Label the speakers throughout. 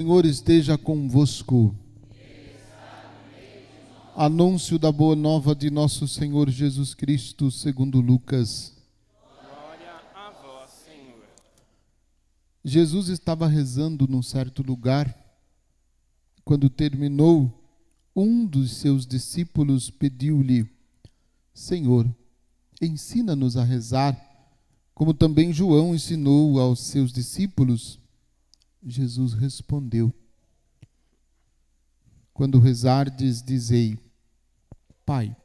Speaker 1: Senhor esteja convosco. Anúncio da boa nova de nosso Senhor Jesus Cristo, segundo Lucas.
Speaker 2: Glória a vós, Senhor.
Speaker 1: Jesus estava rezando num certo lugar. Quando terminou, um dos seus discípulos pediu-lhe: Senhor, ensina-nos a rezar, como também João ensinou aos seus discípulos. Jesus respondeu: Quando rezardes, dizei: Pai,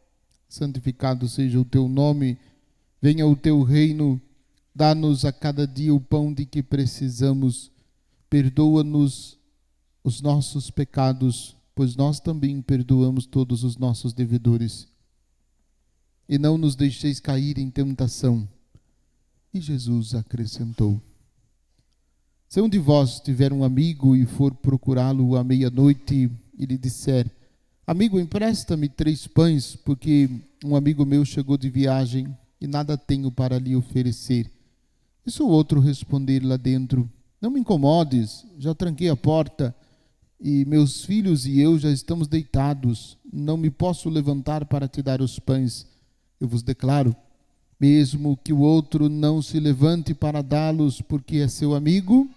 Speaker 1: santificado seja o teu nome, venha o teu reino, dá-nos a cada dia o pão de que precisamos, perdoa-nos os nossos pecados, pois nós também perdoamos todos os nossos devedores. E não nos deixeis cair em tentação. E Jesus acrescentou: Se um de vós tiver um amigo e for procurá-lo à meia-noite e lhe disser: Amigo, empresta-me 3 pães, porque um amigo meu chegou de viagem e nada tenho para lhe oferecer. E se o outro responder lá dentro: Não me incomodes, já tranquei a porta e meus filhos e eu já estamos deitados, não me posso levantar para te dar os pães. Eu vos declaro, mesmo que o outro não se levante para dá-los porque é seu amigo,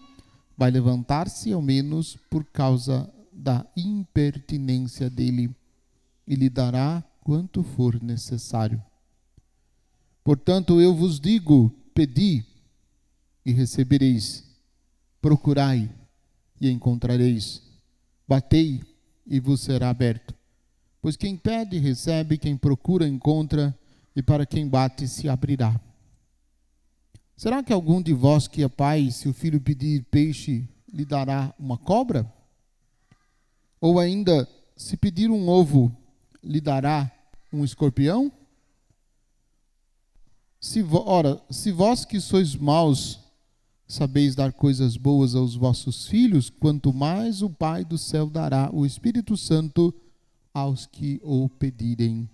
Speaker 1: vai levantar-se ao menos por causa da impertinência dele e lhe dará quanto for necessário. Portanto, eu vos digo: pedi e recebereis, procurai e encontrareis, batei e vos será aberto. Pois quem pede, recebe, quem procura, encontra, e para quem bate, se abrirá. Será que algum de vós que é pai, se o filho pedir peixe, lhe dará uma cobra? Ou ainda, se pedir um ovo, lhe dará um escorpião? Se vós que sois maus, sabeis dar coisas boas aos vossos filhos, quanto mais o Pai do céu dará o Espírito Santo aos que o pedirem.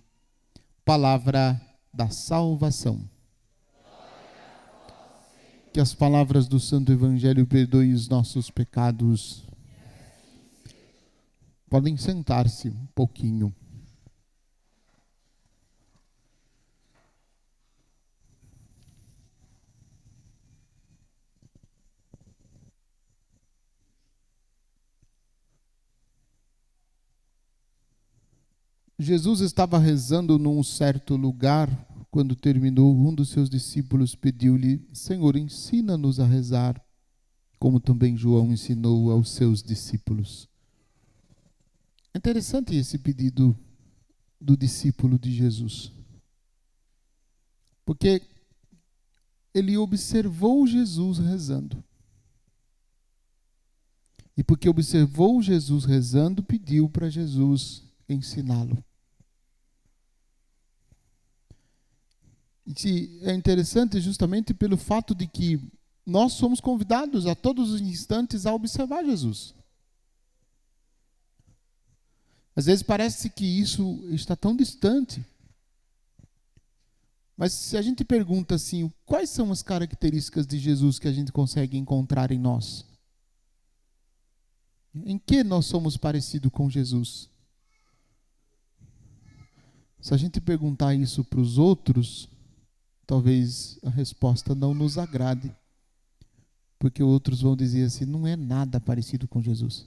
Speaker 1: Palavra da salvação. Que as palavras do Santo Evangelho perdoem os nossos pecados. Podem sentar-se um pouquinho. Jesus estava rezando num certo lugar. Quando terminou, um dos seus discípulos pediu-lhe: Senhor, ensina-nos a rezar, como também João ensinou aos seus discípulos. É interessante esse pedido do discípulo de Jesus, porque ele observou Jesus rezando. E porque observou Jesus rezando, pediu para Jesus ensiná-lo. E é interessante justamente pelo fato de que nós somos convidados a todos os instantes a observar Jesus. Às vezes parece que isso está tão distante. Mas se a gente pergunta assim, quais são as características de Jesus que a gente consegue encontrar em nós? Em que nós somos parecidos com Jesus? Se a gente perguntar isso para os outros, talvez a resposta não nos agrade. Porque outros vão dizer assim, não é nada parecido com Jesus.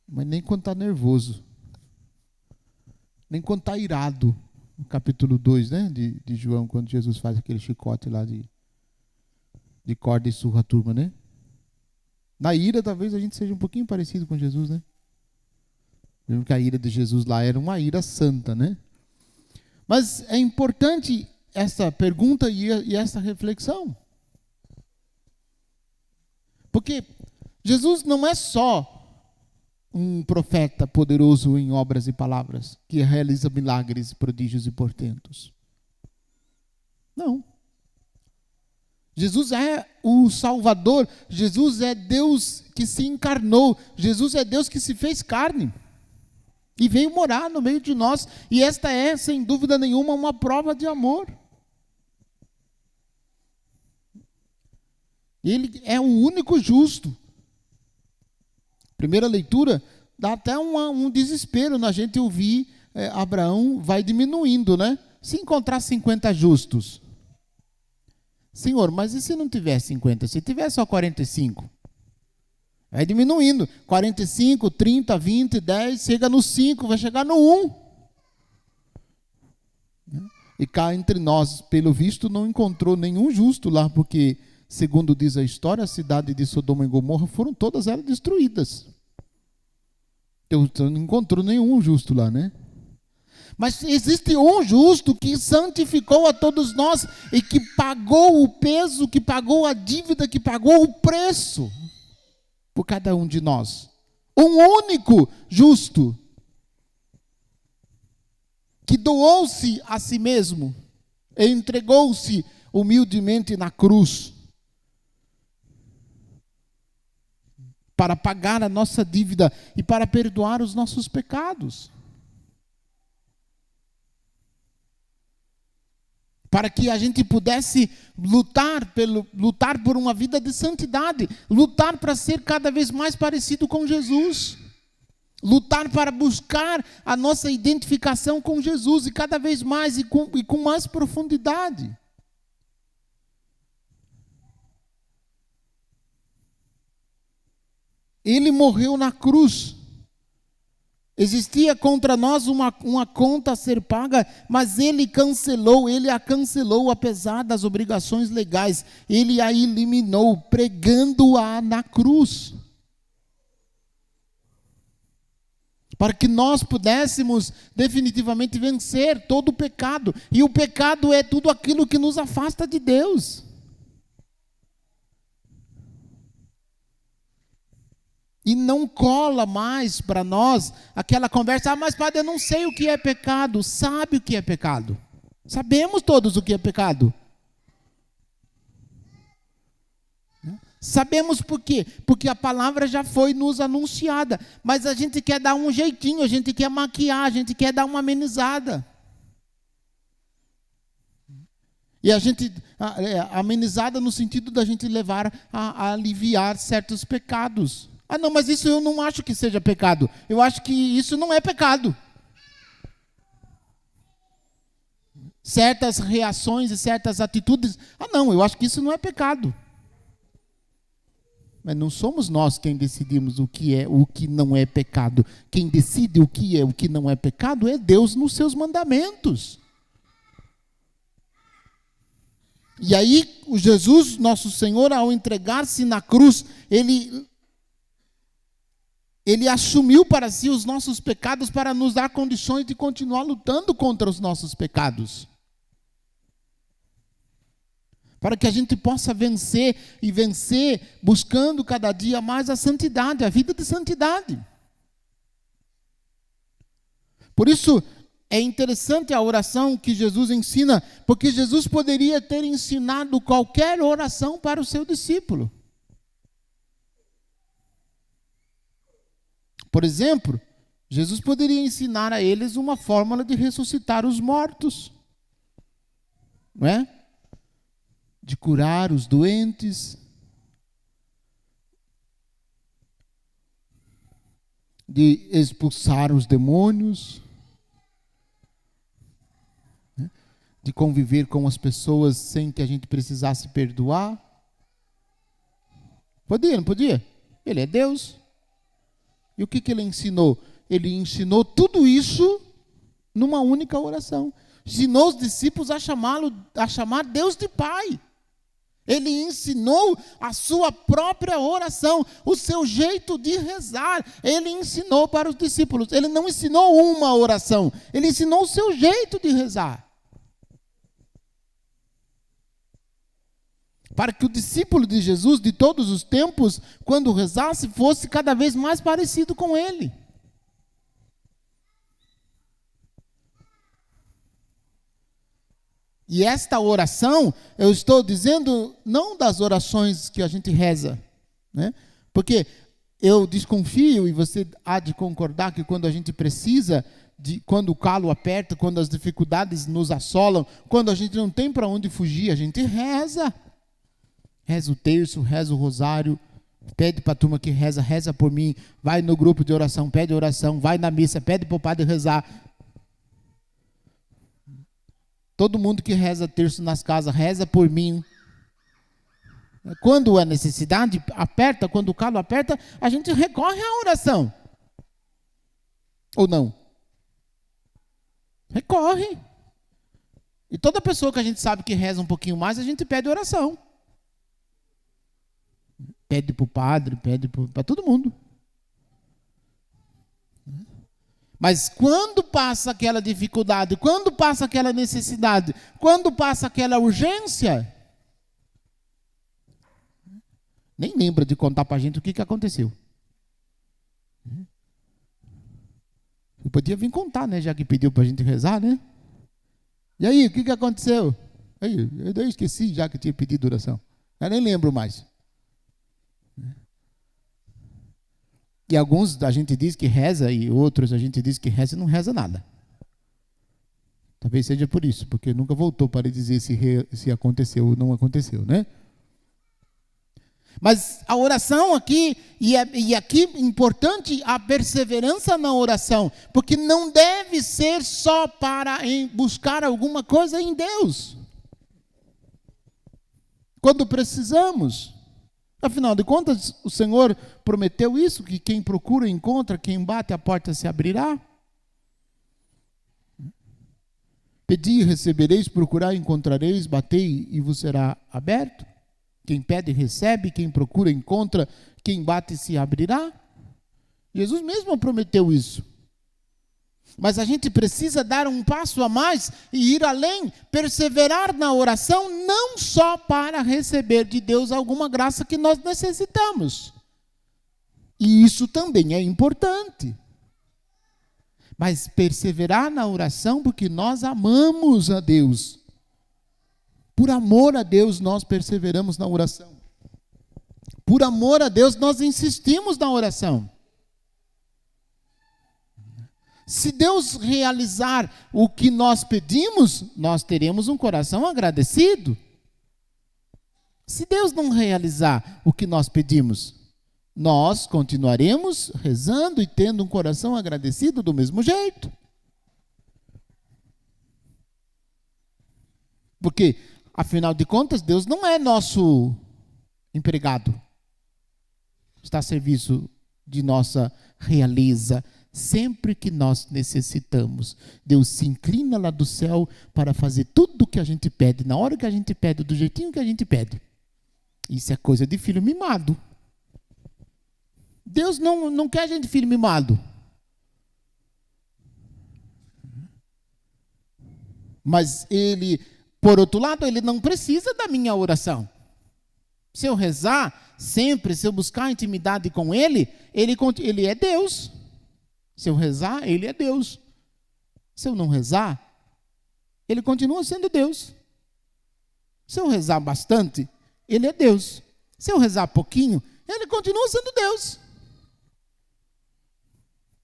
Speaker 1: Mas nem quando está nervoso. Nem quando está irado. No capítulo 2, né, de João, quando Jesus faz aquele chicote lá de corda e surra a turma, né? Na ira, talvez a gente seja um pouquinho parecido com Jesus, né? Mesmo que a ira de Jesus lá era uma ira santa, né? Mas é importante essa pergunta e essa reflexão. Porque Jesus não é só um profeta poderoso em obras e palavras, que realiza milagres, prodígios e portentos. Não. Jesus é o Salvador. Jesus é Deus que se encarnou. Jesus é Deus que se fez carne. E veio morar no meio de nós. E esta é, sem dúvida nenhuma, uma prova de amor. Ele é o único justo. Primeira leitura dá até um desespero na gente ouvir Abraão vai diminuindo, né? Se encontrar 50 justos. Senhor, mas e se não tiver 50? Se tiver só 45? Vai diminuindo. 45, 30, 20, 10, chega no 5, vai chegar no 1. E cá entre nós, pelo visto, não encontrou nenhum justo lá, porque, segundo diz a história, a cidade de Sodoma e Gomorra foram todas elas destruídas. Então não encontrou nenhum justo lá, né? Mas existe um justo que santificou a todos nós e que pagou o peso, que pagou a dívida, que pagou o preço por cada um de nós. Um único justo que doou-se a si mesmo, e entregou-se humildemente na cruz para pagar a nossa dívida e para perdoar os nossos pecados. Para que a gente pudesse lutar por uma vida de santidade, lutar para ser cada vez mais parecido com Jesus, lutar para buscar a nossa identificação com Jesus e cada vez mais e com mais profundidade. Ele morreu na cruz. Existia contra nós uma conta a ser paga, mas ele a cancelou apesar das obrigações legais. Ele a eliminou, pregando-a na cruz. Para que nós pudéssemos definitivamente vencer todo o pecado. E o pecado é tudo aquilo que nos afasta de Deus. E não cola mais para nós aquela conversa, mas padre, eu não sei o que é pecado. Sabe o que é pecado? Sabemos todos o que é pecado. Sabemos por quê? Porque a palavra já foi nos anunciada, mas a gente quer dar um jeitinho, a gente quer maquiar, a gente quer dar uma amenizada. E a gente, amenizada no sentido da gente levar a aliviar certos pecados. Ah, não, mas isso eu não acho que seja pecado. Eu acho que isso não é pecado. Certas reações e certas atitudes. Ah, não, eu acho que isso não é pecado. Mas não somos nós quem decidimos o que é, o que não é pecado. Quem decide o que é, o que não é pecado é Deus nos seus mandamentos. E aí, o Jesus, nosso Senhor, ao entregar-se na cruz, Ele assumiu para si os nossos pecados para nos dar condições de continuar lutando contra os nossos pecados. Para que a gente possa vencer e vencer buscando cada dia mais a santidade, a vida de santidade. Por isso, é interessante a oração que Jesus ensina, porque Jesus poderia ter ensinado qualquer oração para o seu discípulo. Por exemplo, Jesus poderia ensinar a eles uma fórmula de ressuscitar os mortos, não é? De curar os doentes, de expulsar os demônios, né? De conviver com as pessoas sem que a gente precisasse perdoar. Podia, não podia? Ele é Deus. E o que ele ensinou? Ele ensinou tudo isso numa única oração. Ensinou os discípulos a chamar Deus de Pai. Ele ensinou a sua própria oração, o seu jeito de rezar. Ele ensinou para os discípulos. Ele não ensinou uma oração, ele ensinou o seu jeito de rezar. Para que o discípulo de Jesus, de todos os tempos, quando rezasse, fosse cada vez mais parecido com ele. E esta oração, eu estou dizendo, não das orações que a gente reza, né? Porque eu desconfio, e você há de concordar, que quando a gente precisa, quando o calo aperta, quando as dificuldades nos assolam, quando a gente não tem para onde fugir, a gente reza. Reza o terço, reza o rosário, Pede para a turma que reza, reza por mim. Vai no grupo de oração, pede oração. Vai na missa, pede para o padre rezar. Todo mundo que reza terço nas casas, reza por mim. Quando a necessidade aperta, quando o calo aperta, a gente recorre à oração. Ou não? Recorre. E toda pessoa que a gente sabe que reza um pouquinho mais, a gente pede oração. Pede para o padre, pede para todo mundo. Mas quando passa aquela dificuldade, quando passa aquela necessidade, quando passa aquela urgência, nem lembra de contar para a gente o que aconteceu. Eu podia vir contar, né? Já que pediu para a gente rezar, né? E aí, o que aconteceu? Aí, eu esqueci já que tinha pedido oração. Eu nem lembro mais. E alguns a gente diz que reza e outros a gente diz que reza e não reza nada. Talvez seja por isso, porque nunca voltou para dizer se aconteceu ou não aconteceu, né? Mas a oração aqui, e aqui importante a perseverança na oração, porque não deve ser só para buscar alguma coisa em Deus. Quando precisamos. Afinal de contas, o Senhor prometeu isso, que quem procura encontra, quem bate a porta se abrirá. Pedi e recebereis, procurai encontrareis, batei e vos será aberto. Quem pede recebe, quem procura encontra, quem bate se abrirá. Jesus mesmo prometeu isso. Mas a gente precisa dar um passo a mais e ir além, perseverar na oração, não só para receber de Deus alguma graça que nós necessitamos. E isso também é importante. Mas perseverar na oração porque nós amamos a Deus. Por amor a Deus nós perseveramos na oração. Por amor a Deus nós insistimos na oração. Se Deus realizar o que nós pedimos, nós teremos um coração agradecido. Se Deus não realizar o que nós pedimos, nós continuaremos rezando e tendo um coração agradecido do mesmo jeito. Porque, afinal de contas, Deus não é nosso empregado. Está a serviço de nossa realeza. Sempre que nós necessitamos, Deus se inclina lá do céu para fazer tudo o que a gente pede, na hora que a gente pede, do jeitinho que a gente pede. Isso é coisa de filho mimado. Deus não quer a gente filho mimado. Mas Ele, por outro lado, Ele não precisa da minha oração. Se eu rezar sempre, se eu buscar intimidade com Ele é Deus. Se eu rezar, Ele é Deus. Se eu não rezar, Ele continua sendo Deus. Se eu rezar bastante, Ele é Deus. Se eu rezar pouquinho, Ele continua sendo Deus.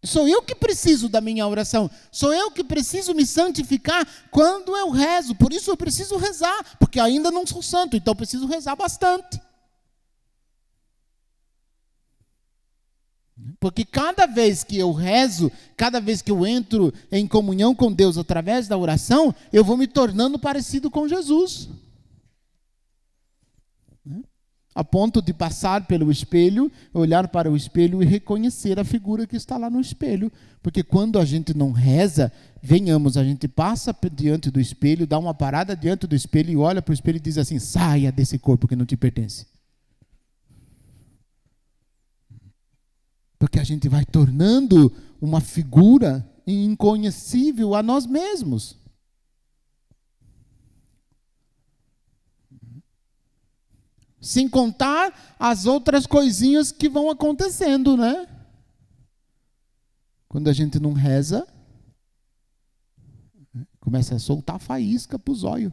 Speaker 1: Sou eu que preciso da minha oração. Sou eu que preciso me santificar quando eu rezo. Por isso eu preciso rezar, porque ainda não sou santo, então eu preciso rezar bastante. Porque cada vez que eu rezo, cada vez que eu entro em comunhão com Deus através da oração, eu vou me tornando parecido com Jesus. A ponto de passar pelo espelho, olhar para o espelho e reconhecer a figura que está lá no espelho. Porque quando a gente não reza, a gente passa diante do espelho, dá uma parada diante do espelho e olha para o espelho e diz assim: saia desse corpo que não te pertence. Porque a gente vai tornando uma figura inconhecível a nós mesmos. Sem contar as outras coisinhas que vão acontecendo, né? Quando a gente não reza, começa a soltar faísca para os olhos.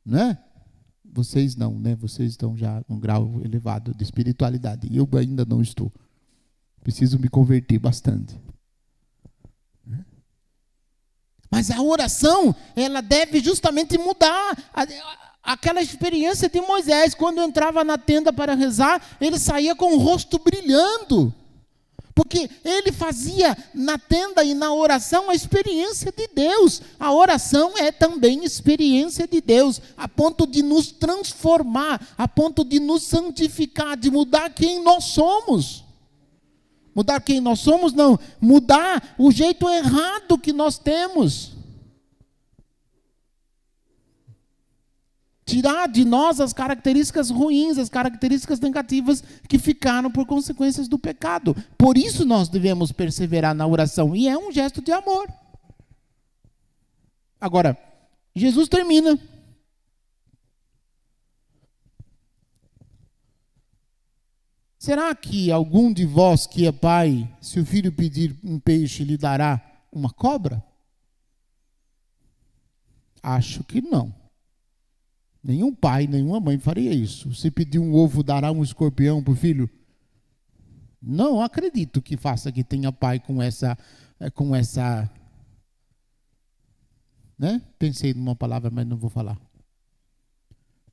Speaker 1: Né? Vocês não, né? Vocês estão já num grau elevado de espiritualidade. E eu ainda não estou. Preciso me converter bastante. Mas a oração, ela deve justamente mudar aquela experiência de Moisés, quando entrava na tenda para rezar, ele saía com o rosto brilhando. Porque ele fazia na tenda e na oração a experiência de Deus. A oração é também experiência de Deus, a ponto de nos transformar, a ponto de nos santificar, de mudar quem nós somos. Mudar quem nós somos, não. Mudar o jeito errado que nós temos. Tirar de nós as características ruins, as características negativas que ficaram por consequências do pecado. Por isso nós devemos perseverar na oração. E é um gesto de amor. Agora, Jesus termina. Será que algum de vós que é pai, se o filho pedir um peixe, lhe dará uma cobra? Acho que não. Nenhum pai, nenhuma mãe faria isso. Se pedir um ovo, dará um escorpião para o filho? Não acredito que faça, que tenha pai com essa, né? Pensei numa palavra, mas não vou falar.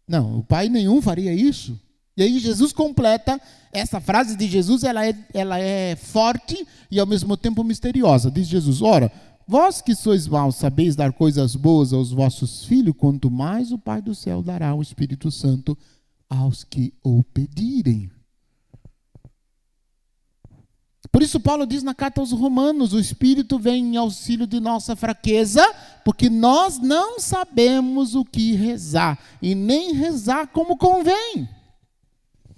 Speaker 1: Não, o pai nenhum faria isso. E aí Jesus completa, essa frase de Jesus, ela é forte e ao mesmo tempo misteriosa. Diz Jesus, ora, vós que sois maus, sabeis dar coisas boas aos vossos filhos, quanto mais o Pai do céu dará o Espírito Santo aos que o pedirem. Por isso Paulo diz na carta aos Romanos, o Espírito vem em auxílio de nossa fraqueza, porque nós não sabemos o que rezar, e nem rezar como convém.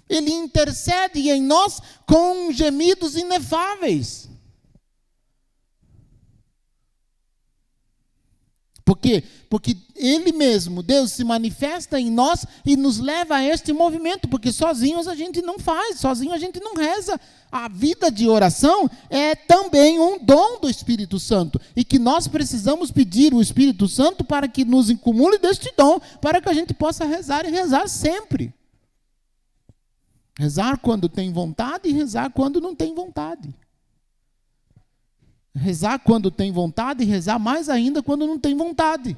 Speaker 1: Ele intercede em nós com gemidos inefáveis. Por quê? Porque Ele mesmo, Deus, se manifesta em nós e nos leva a este movimento, porque sozinhos a gente não faz, sozinho a gente não reza. A vida de oração é também um dom do Espírito Santo, e que nós precisamos pedir o Espírito Santo para que nos incumule deste dom, para que a gente possa rezar e rezar sempre. Rezar quando tem vontade e rezar quando não tem vontade. Rezar quando tem vontade e rezar mais ainda quando não tem vontade.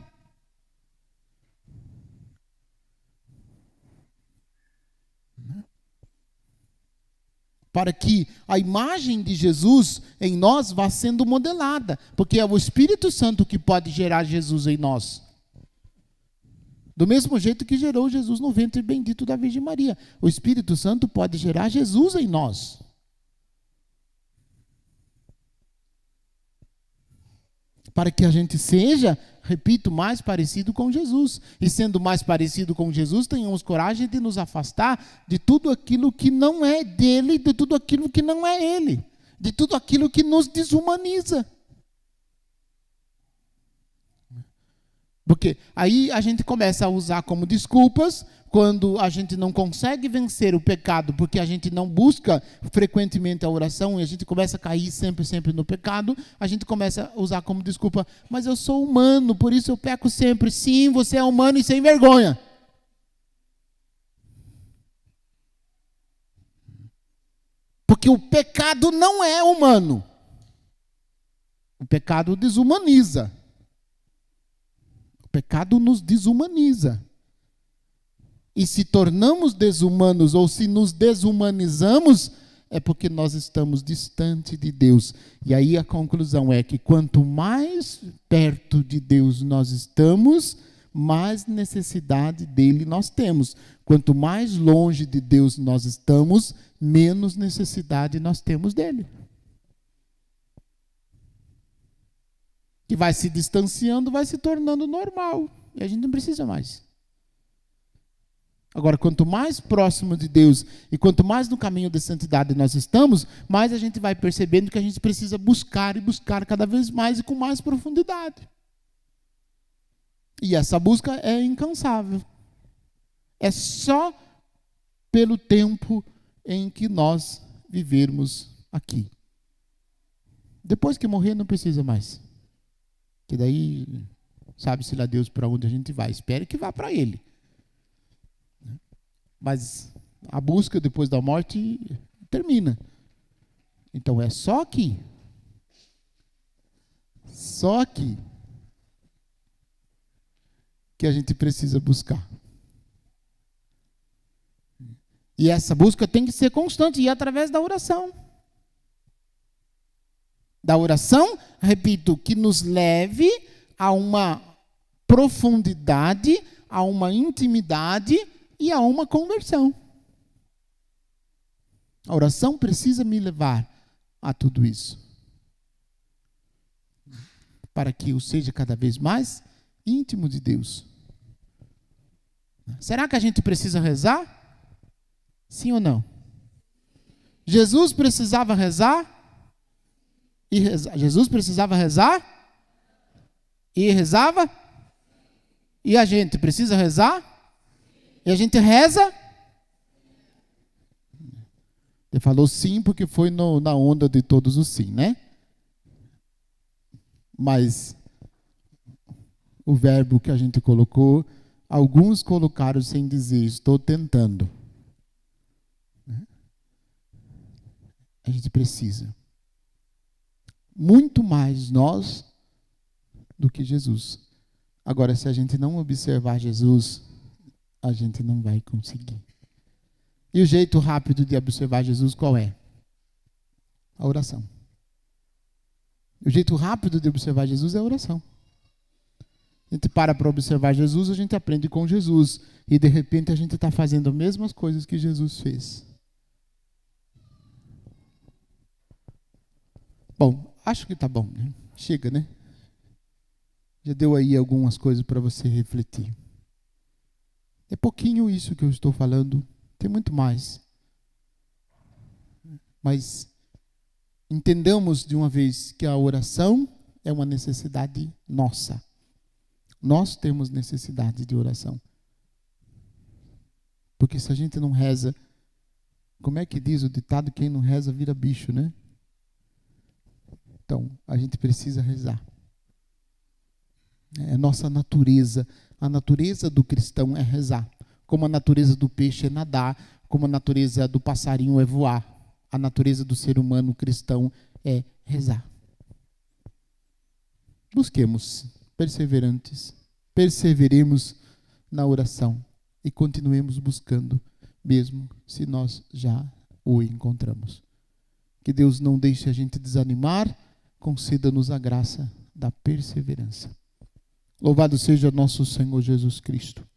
Speaker 1: Para que a imagem de Jesus em nós vá sendo modelada. Porque é o Espírito Santo que pode gerar Jesus em nós. Do mesmo jeito que gerou Jesus no ventre bendito da Virgem Maria. O Espírito Santo pode gerar Jesus em nós. Para que a gente seja, repito, mais parecido com Jesus. E sendo mais parecido com Jesus, tenhamos coragem de nos afastar de tudo aquilo que não é dele, de tudo aquilo que não é ele, de tudo aquilo que nos desumaniza. Porque aí a gente começa a usar como desculpas, quando a gente não consegue vencer o pecado, porque a gente não busca frequentemente a oração, e a gente começa a cair sempre no pecado, a gente começa a usar como desculpa, mas eu sou humano, por isso eu peco sempre. Sim, você é humano e sem vergonha. Porque o pecado não é humano. O pecado desumaniza. O pecado nos desumaniza. E se tornamos desumanos ou se nos desumanizamos, é porque nós estamos distante de Deus. E aí a conclusão é que quanto mais perto de Deus nós estamos, mais necessidade dele nós temos. Quanto mais longe de Deus nós estamos, menos necessidade nós temos dele. Que vai se distanciando, vai se tornando normal. E a gente não precisa mais. Agora, quanto mais próximo de Deus e quanto mais no caminho de santidade nós estamos, mais a gente vai percebendo que a gente precisa buscar e buscar cada vez mais e com mais profundidade. E essa busca é incansável. É só pelo tempo em que nós vivermos aqui. Depois que morrer, não precisa mais. Que daí, sabe-se lá Deus para onde a gente vai. Espere que vá para Ele. Mas a busca depois da morte termina. Então é só aqui. Só aqui que a gente precisa buscar. E essa busca tem que ser constante e através da oração. Da oração, repito, que nos leve a uma profundidade, a uma intimidade e a uma conversão. A oração precisa me levar a tudo isso. Para que eu seja cada vez mais íntimo de Deus. Será que a gente precisa rezar? Sim ou não? Jesus precisava rezar? E rezar. Jesus precisava rezar? E rezava? E a gente precisa rezar? E a gente reza? Ele falou sim porque foi na onda de todos os sim, né? Mas o verbo que a gente colocou, alguns colocaram sem dizer, estou tentando. A gente precisa. Muito mais nós do que Jesus. Agora, se a gente não observar Jesus, a gente não vai conseguir. E o jeito rápido de observar Jesus qual é? A oração. O jeito rápido de observar Jesus é a oração. A gente para observar Jesus, a gente aprende com Jesus. E de repente a gente está fazendo as mesmas coisas que Jesus fez. Bom, acho que está bom, né? Chega, né? Já deu aí algumas coisas para você refletir. É pouquinho isso que eu estou falando. Tem muito mais. Mas entendamos de uma vez que a oração é uma necessidade nossa. Nós temos necessidade de oração. Porque se a gente não reza, como é que diz o ditado? Quem não reza vira bicho, né? Então, a gente precisa rezar. É nossa natureza. A natureza do cristão é rezar. Como a natureza do peixe é nadar, como a natureza do passarinho é voar. A natureza do ser humano cristão é rezar. Busquemos, perseverantes, perseveremos na oração e continuemos buscando, mesmo se nós já o encontramos. Que Deus não deixe a gente desanimar, conceda-nos a graça da perseverança. Louvado seja nosso Senhor Jesus Cristo.